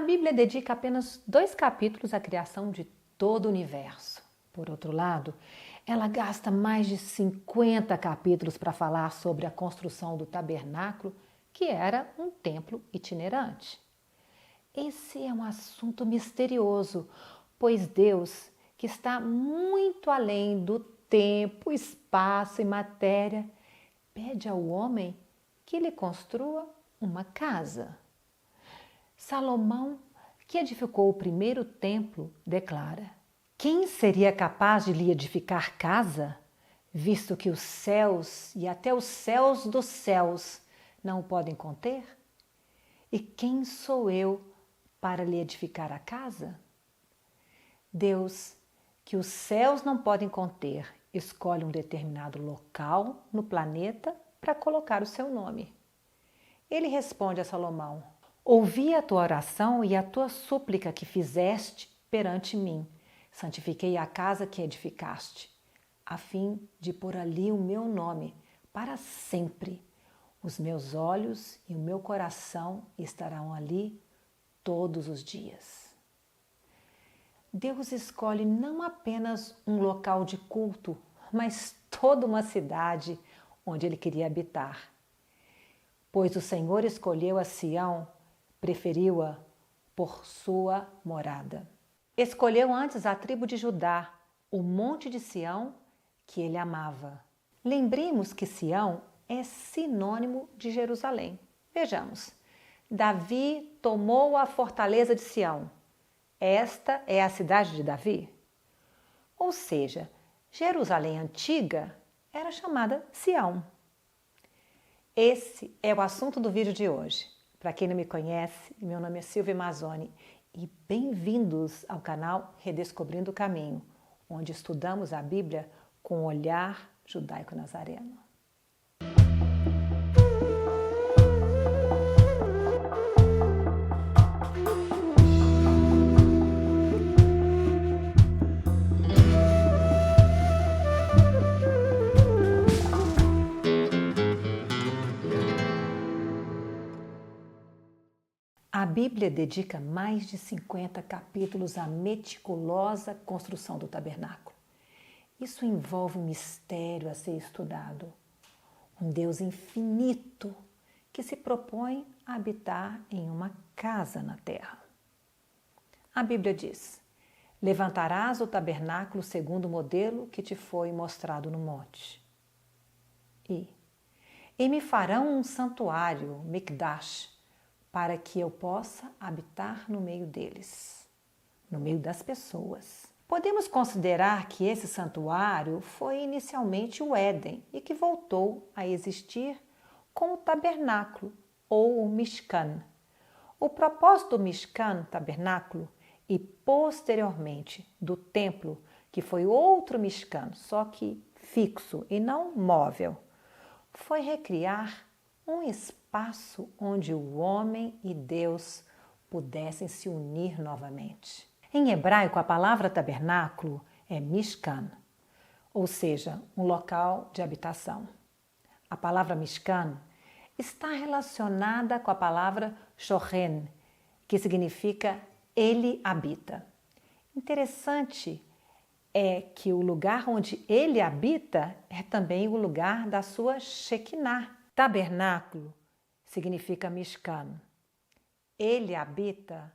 A Bíblia dedica apenas 2 capítulos à criação de todo o universo. Por outro lado, ela gasta mais de 50 capítulos para falar sobre a construção do tabernáculo, que era um templo itinerante. Esse é um assunto misterioso, pois Deus, que está muito além do tempo, espaço e matéria, pede ao homem que lhe construa uma casa. Salomão, que edificou o primeiro templo, declara: quem seria capaz de lhe edificar casa, visto que os céus e até os céus dos céus não o podem conter? E quem sou eu para lhe edificar a casa? Deus, que os céus não podem conter, escolhe um determinado local no planeta para colocar o seu nome. Ele responde a Salomão: ouvi a tua oração e a tua súplica que fizeste perante mim. Santifiquei a casa que edificaste, a fim de pôr ali o meu nome para sempre. Os meus olhos e o meu coração estarão ali todos os dias. Deus escolhe não apenas um local de culto, mas toda uma cidade onde ele queria habitar. Pois o Senhor escolheu a Sião, preferiu-a por sua morada. Escolheu antes a tribo de Judá, o monte de Sião que ele amava. Lembremos que Sião é sinônimo de Jerusalém. Vejamos, Davi tomou a fortaleza de Sião. Esta é a cidade de Davi? Ou seja, Jerusalém antiga era chamada Sião. Esse é o assunto do vídeo de hoje. Para quem não me conhece, meu nome é Silvia Mazzoni e bem-vindos ao canal Redescobrindo o Caminho, onde estudamos a Bíblia com um olhar judaico-nazareno. A Bíblia dedica mais de 50 capítulos à meticulosa construção do tabernáculo. Isso envolve um mistério a ser estudado. Um Deus infinito que se propõe a habitar em uma casa na terra. A Bíblia diz: levantarás o tabernáculo segundo o modelo que te foi mostrado no monte. E me farão um santuário, Mikdash, para que eu possa habitar no meio deles, no meio das pessoas. Podemos considerar que esse santuário foi inicialmente o Éden e que voltou a existir com o tabernáculo ou o Mishkan. O propósito do Mishkan, tabernáculo, e posteriormente do templo, que foi outro Mishkan, só que fixo e não móvel, foi recriar um espaço onde o homem e Deus pudessem se unir novamente. Em hebraico, a palavra tabernáculo é Mishkan, ou seja, um local de habitação. A palavra Mishkan está relacionada com a palavra Shochen, que significa ele habita. Interessante é que o lugar onde ele habita é também o lugar da sua Shekinah. Tabernáculo significa Mishkan. Ele habita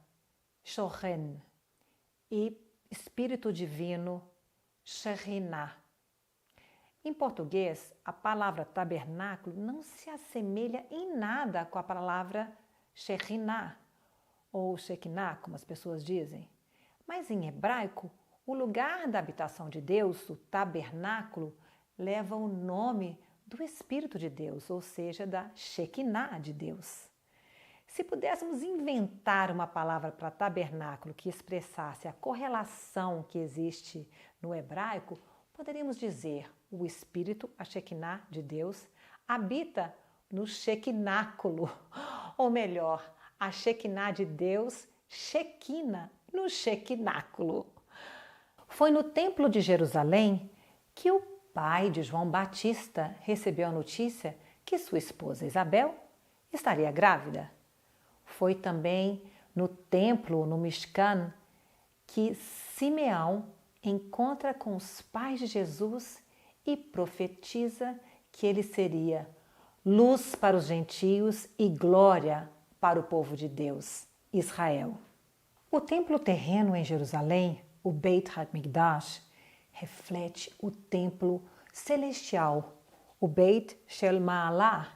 Shochen e Espírito Divino Shekhinah. Em português, a palavra tabernáculo não se assemelha em nada com a palavra Shekhinah ou Shekinah, como as pessoas dizem. Mas em hebraico, o lugar da habitação de Deus, o tabernáculo, leva o nome do Espírito de Deus, ou seja, da Shekinah de Deus. Se pudéssemos inventar uma palavra para tabernáculo que expressasse a correlação que existe no hebraico, poderíamos dizer: o Espírito, a Shekinah de Deus, habita no Shekináculo, ou melhor, a Shekinah de Deus, Shekinah, no Shekináculo. Foi no Templo de Jerusalém que o pai de João Batista recebeu a notícia que sua esposa Isabel estaria grávida. Foi também no templo, no Mishkan, que Simeão encontra com os pais de Jesus e profetiza que ele seria luz para os gentios e glória para o povo de Deus, Israel. O templo terreno em Jerusalém, o Beit HaMikdash, reflete o templo celestial, o Beit Shel Ma'alah,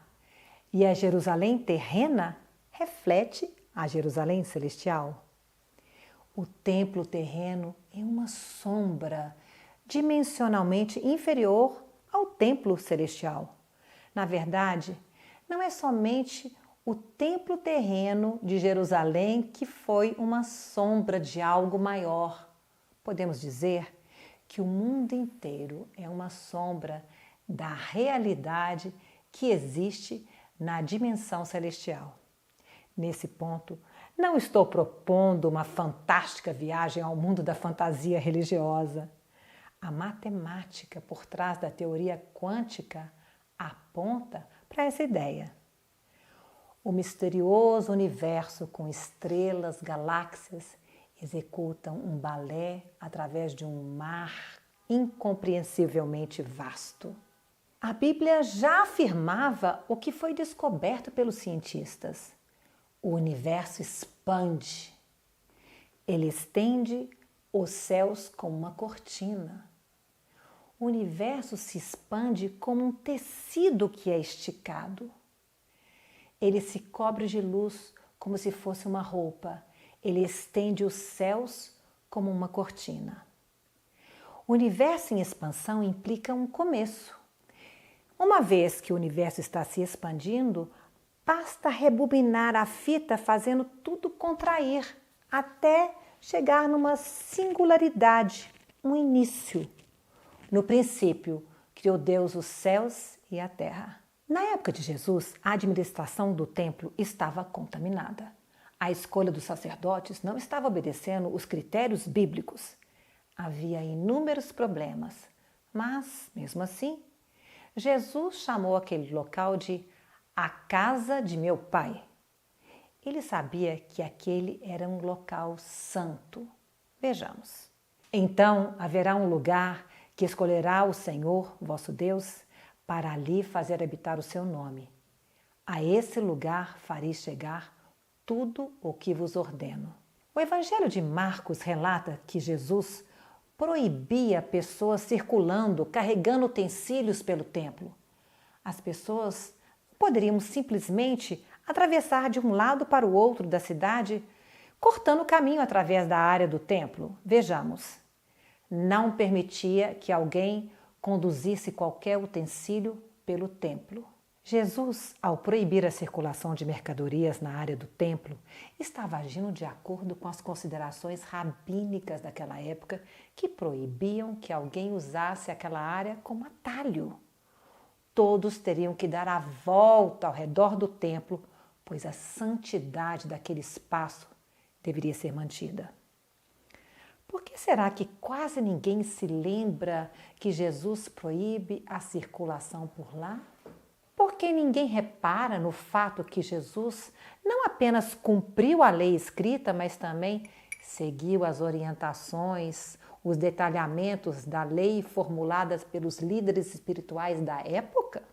e a Jerusalém terrena reflete a Jerusalém celestial. O templo terreno é uma sombra dimensionalmente inferior ao templo celestial. Na verdade, não é somente o templo terreno de Jerusalém que foi uma sombra de algo maior. Podemos dizer que o mundo inteiro é uma sombra da realidade que existe na dimensão celestial. Nesse ponto, não estou propondo uma fantástica viagem ao mundo da fantasia religiosa. A matemática por trás da teoria quântica aponta para essa ideia. O misterioso universo com estrelas, galáxias, executam um balé através de um mar incompreensivelmente vasto. A Bíblia já afirmava o que foi descoberto pelos cientistas. O universo expande. Ele estende os céus como uma cortina. O universo se expande como um tecido que é esticado. Ele se cobre de luz como se fosse uma roupa. Ele estende os céus como uma cortina. O universo em expansão implica um começo. Uma vez que o universo está se expandindo, basta rebobinar a fita fazendo tudo contrair até chegar numa singularidade, um início. No princípio, criou Deus os céus e a terra. Na época de Jesus, a administração do templo estava contaminada. A escolha dos sacerdotes não estava obedecendo os critérios bíblicos. Havia inúmeros problemas, mas, mesmo assim, Jesus chamou aquele local de a casa de meu pai. Ele sabia que aquele era um local santo. Vejamos. Então haverá um lugar que escolherá o Senhor, vosso Deus, para ali fazer habitar o seu nome. A esse lugar farei chegar tudo o que vos ordeno. O Evangelho de Marcos relata que Jesus proibia pessoas circulando, carregando utensílios pelo templo. As pessoas poderiam simplesmente atravessar de um lado para o outro da cidade, cortando o caminho através da área do templo. Vejamos. Não permitia que alguém conduzisse qualquer utensílio pelo templo. Jesus, ao proibir a circulação de mercadorias na área do templo, estava agindo de acordo com as considerações rabínicas daquela época que proibiam que alguém usasse aquela área como atalho. Todos teriam que dar a volta ao redor do templo, pois a santidade daquele espaço deveria ser mantida. Por que será que quase ninguém se lembra que Jesus proíbe a circulação por lá? Porque ninguém repara no fato que Jesus não apenas cumpriu a lei escrita, mas também seguiu as orientações, os detalhamentos da lei formuladas pelos líderes espirituais da época?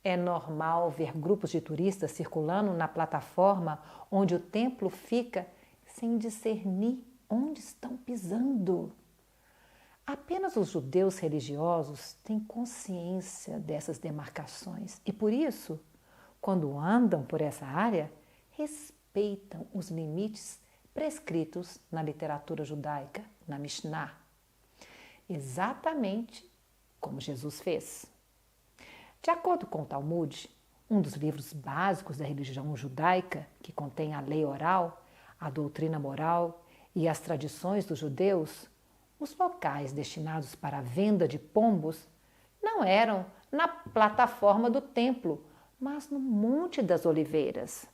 É normal ver grupos de turistas circulando na plataforma onde o templo fica sem discernir onde estão pisando. Apenas os judeus religiosos têm consciência dessas demarcações e, por isso, quando andam por essa área, respeitam os limites prescritos na literatura judaica, na Mishnah. Exatamente como Jesus fez. De acordo com o Talmud, um dos livros básicos da religião judaica, que contém a lei oral, a doutrina moral e as tradições dos judeus, os locais destinados para a venda de pombos não eram na plataforma do templo, mas no Monte das Oliveiras.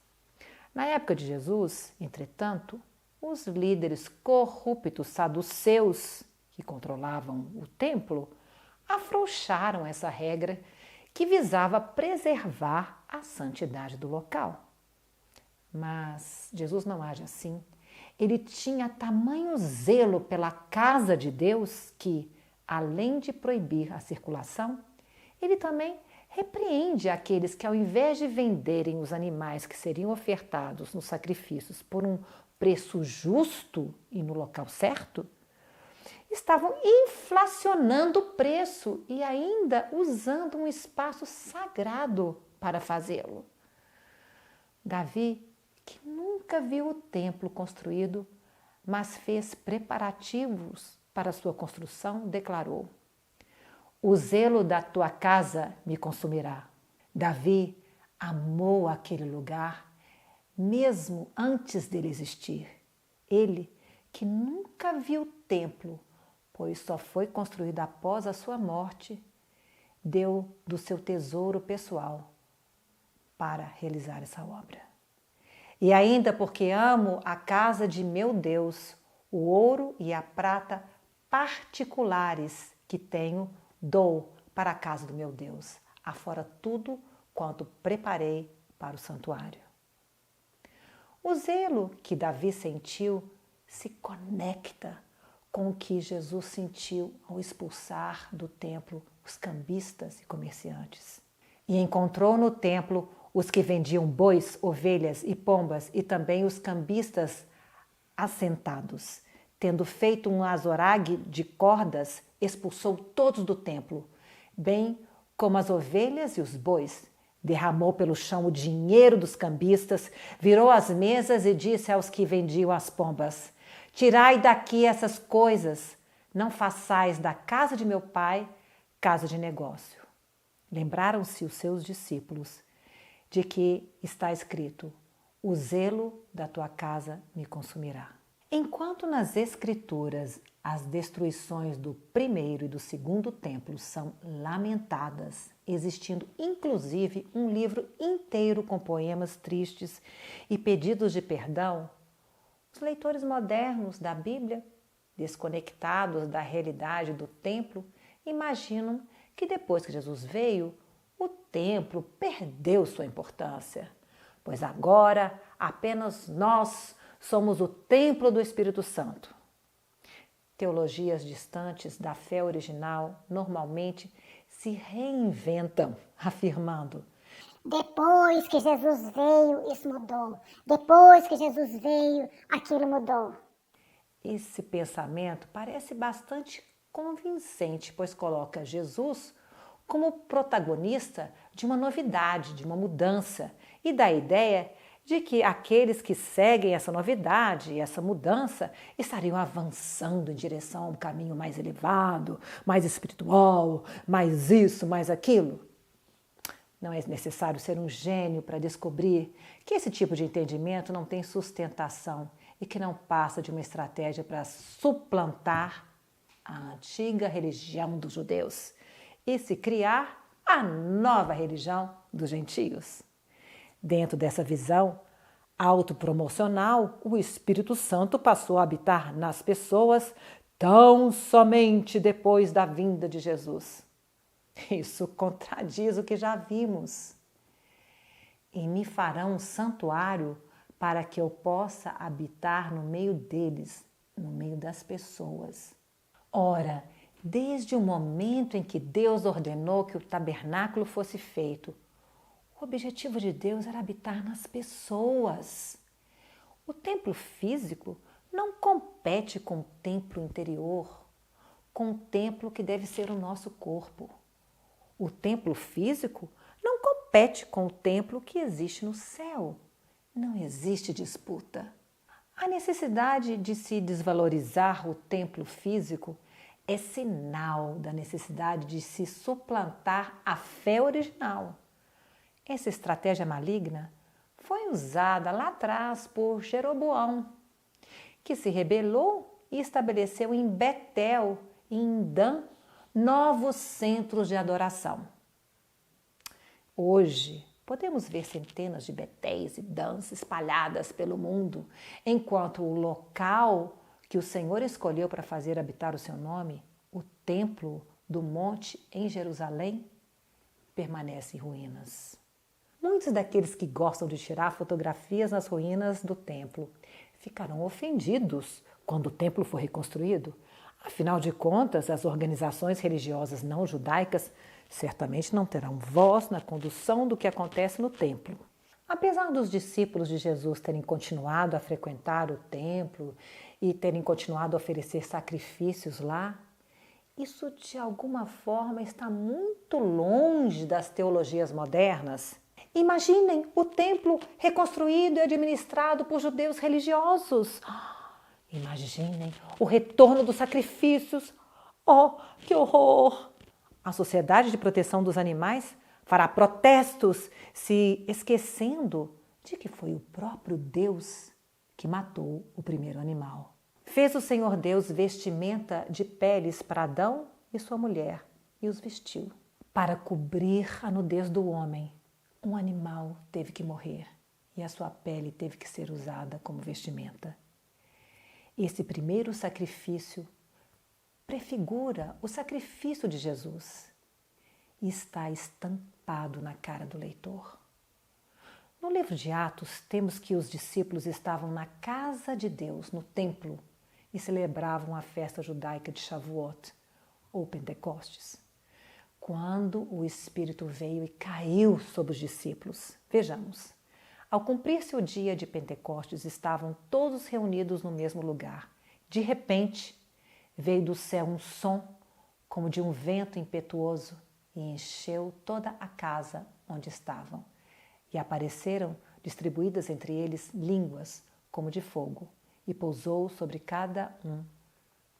Na época de Jesus, entretanto, os líderes corruptos saduceus que controlavam o templo afrouxaram essa regra que visava preservar a santidade do local. Mas Jesus não age assim. Ele tinha tamanho zelo pela casa de Deus que, além de proibir a circulação, ele também repreende aqueles que, ao invés de venderem os animais que seriam ofertados nos sacrifícios por um preço justo e no local certo, estavam inflacionando o preço e ainda usando um espaço sagrado para fazê-lo. Davi, que nunca viu o templo construído, mas fez preparativos para sua construção, declarou: o zelo da tua casa me consumirá. Davi amou aquele lugar mesmo antes dele existir. Ele, que nunca viu o templo, pois só foi construído após a sua morte, deu do seu tesouro pessoal para realizar essa obra. E ainda porque amo a casa de meu Deus, o ouro e a prata particulares que tenho, dou para a casa do meu Deus, afora tudo quanto preparei para o santuário. O zelo que Davi sentiu se conecta com o que Jesus sentiu ao expulsar do templo os cambistas e comerciantes. E encontrou no templo os que vendiam bois, ovelhas e pombas e também os cambistas assentados. Tendo feito um azorague de cordas, expulsou todos do templo, bem como as ovelhas e os bois. Derramou pelo chão o dinheiro dos cambistas, virou as mesas e disse aos que vendiam as pombas: tirai daqui essas coisas, não façais da casa de meu pai casa de negócio. Lembraram-se os seus discípulos de que está escrito: o zelo da tua casa me consumirá. Enquanto nas Escrituras as destruições do primeiro e do segundo templo são lamentadas, existindo inclusive um livro inteiro com poemas tristes e pedidos de perdão, os leitores modernos da Bíblia, desconectados da realidade do templo, imaginam que depois que Jesus veio, o templo perdeu sua importância, pois agora apenas nós somos o templo do Espírito Santo. Teologias distantes da fé original normalmente se reinventam, afirmando: depois que Jesus veio, isso mudou. Depois que Jesus veio, aquilo mudou. Esse pensamento parece bastante convincente, pois coloca Jesus como protagonista de uma novidade, de uma mudança, e dá a ideia de que aqueles que seguem essa novidade e essa mudança estariam avançando em direção a um caminho mais elevado, mais espiritual, mais isso, mais aquilo. Não é necessário ser um gênio para descobrir que esse tipo de entendimento não tem sustentação e que não passa de uma estratégia para suplantar a antiga religião dos judeus e se criar a nova religião dos gentios. Dentro dessa visão autopromocional, o Espírito Santo passou a habitar nas pessoas tão somente depois da vinda de Jesus. Isso contradiz o que já vimos. E me farão um santuário para que eu possa habitar no meio deles, no meio das pessoas. Ora, desde o momento em que Deus ordenou que o tabernáculo fosse feito, o objetivo de Deus era habitar nas pessoas. O templo físico não compete com o templo interior, com o templo que deve ser o nosso corpo. O templo físico não compete com o templo que existe no céu. Não existe disputa. A necessidade de se desvalorizar o templo físico é sinal da necessidade de se suplantar a fé original. Essa estratégia maligna foi usada lá atrás por Jeroboão, que se rebelou e estabeleceu em Betel e em Dan novos centros de adoração. Hoje, podemos ver centenas de Betéis e Dans espalhadas pelo mundo, enquanto o local que o Senhor escolheu para fazer habitar o seu nome, o templo do monte em Jerusalém, permanece em ruínas. Muitos daqueles que gostam de tirar fotografias nas ruínas do templo ficarão ofendidos quando o templo for reconstruído. Afinal de contas, as organizações religiosas não judaicas certamente não terão voz na condução do que acontece no templo. Apesar dos discípulos de Jesus terem continuado a frequentar o templo e terem continuado a oferecer sacrifícios lá, isso de alguma forma está muito longe das teologias modernas. Imaginem o templo reconstruído e administrado por judeus religiosos. Imaginem o retorno dos sacrifícios. Oh, que horror! A Sociedade de Proteção dos Animais fará protestos, se esquecendo de que foi o próprio Deus que matou o primeiro animal. Fez o Senhor Deus vestimenta de peles para Adão e sua mulher e os vestiu. Para cobrir a nudez do homem, um animal teve que morrer e a sua pele teve que ser usada como vestimenta. Esse primeiro sacrifício prefigura o sacrifício de Jesus e está estampado na cara do leitor. No livro de Atos, temos que os discípulos estavam na casa de Deus, no templo, e celebravam a festa judaica de Shavuot, ou Pentecostes, quando o Espírito veio e caiu sobre os discípulos. Vejamos. Ao cumprir-se o dia de Pentecostes, estavam todos reunidos no mesmo lugar. De repente, veio do céu um som, como de um vento impetuoso, e encheu toda a casa onde estavam. E apareceram, distribuídas entre eles, línguas como de fogo, e pousou sobre cada um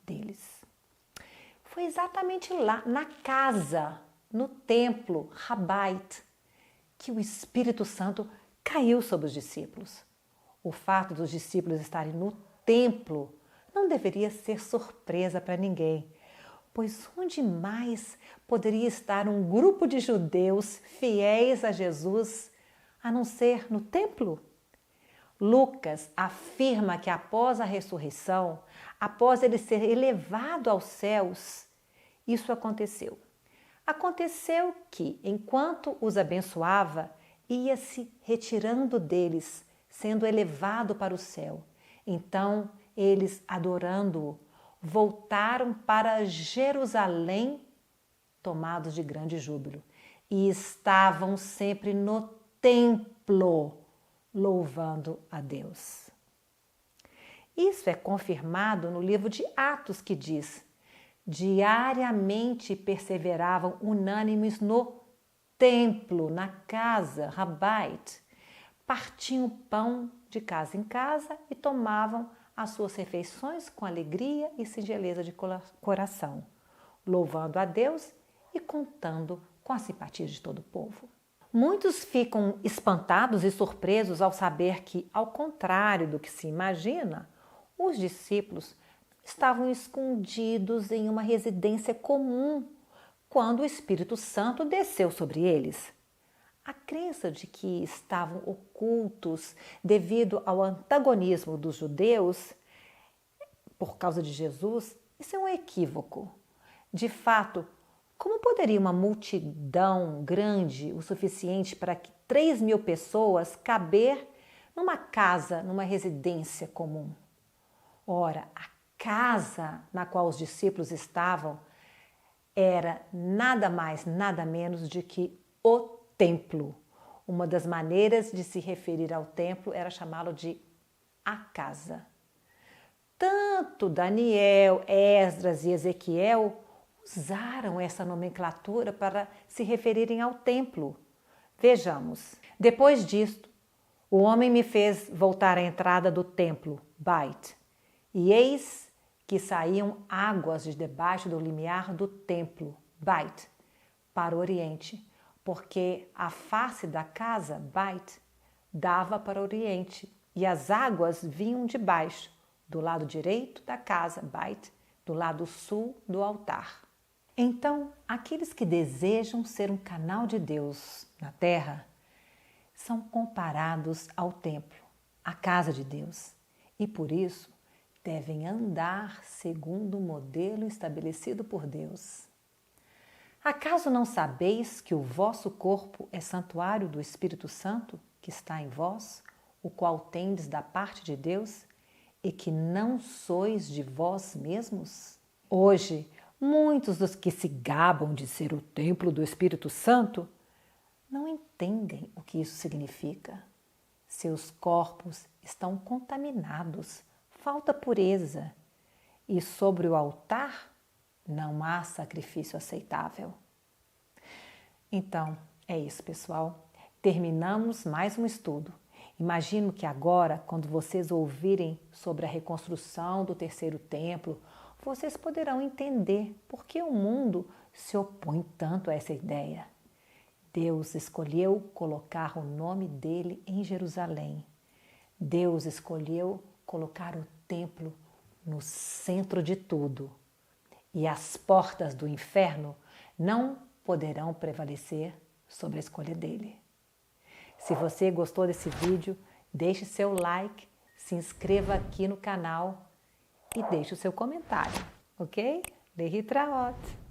deles. Foi exatamente lá, na casa, no templo, Rabait, que o Espírito Santo caiu sobre os discípulos. O fato dos discípulos estarem no templo não deveria ser surpresa para ninguém, pois onde mais poderia estar um grupo de judeus fiéis a Jesus, a não ser no templo? Lucas afirma que após a ressurreição, após ele ser elevado aos céus, isso aconteceu. Aconteceu que, enquanto os abençoava, ia se retirando deles, sendo elevado para o céu. Então, eles, adorando-o, voltaram para Jerusalém, tomados de grande júbilo, e estavam sempre no templo, louvando a Deus. Isso é confirmado no livro de Atos, que diz: diariamente perseveravam unânimes no templo, na casa, Rabait, partiam pão de casa em casa e tomavam as suas refeições com alegria e singeleza de coração, louvando a Deus e contando com a simpatia de todo o povo. Muitos ficam espantados e surpresos ao saber que, ao contrário do que se imagina, os discípulos estavam escondidos em uma residência comum quando o Espírito Santo desceu sobre eles. A crença de que estavam ocultos devido ao antagonismo dos judeus por causa de Jesus, isso é um equívoco. De fato, como poderia uma multidão grande, o suficiente para que 3.000 pessoas caber numa casa, numa residência comum? Ora, a casa na qual os discípulos estavam era nada mais, nada menos de que o templo. Uma das maneiras de se referir ao templo era chamá-lo de a casa. Tanto Daniel, Esdras e Ezequiel usaram essa nomenclatura para se referirem ao templo. Vejamos. Depois disto, o homem me fez voltar à entrada do templo, Bait, e eis que saíam águas de debaixo do limiar do templo, Bait, para o oriente, porque a face da casa, Bait, dava para o oriente, e as águas vinham de baixo, do lado direito da casa, Bait, do lado sul do altar. Então, aqueles que desejam ser um canal de Deus na terra são comparados ao templo, à casa de Deus, e por isso devem andar segundo o modelo estabelecido por Deus. Acaso não sabeis que o vosso corpo é santuário do Espírito Santo que está em vós, o qual tendes da parte de Deus, e que não sois de vós mesmos? Hoje, muitos dos que se gabam de ser o templo do Espírito Santo não entendem o que isso significa. Seus corpos estão contaminados, falta pureza, e sobre o altar não há sacrifício aceitável. Então, é isso, pessoal. Terminamos mais um estudo. Imagino que agora, quando vocês ouvirem sobre a reconstrução do terceiro templo, vocês poderão entender por que o mundo se opõe tanto a essa ideia. Deus escolheu colocar o nome dele em Jerusalém. Deus escolheu colocar o templo no centro de tudo. E as portas do inferno não poderão prevalecer sobre a escolha dele. Se você gostou desse vídeo, deixe seu like, se inscreva aqui no canal e deixe o seu comentário, ok? Lehitraot!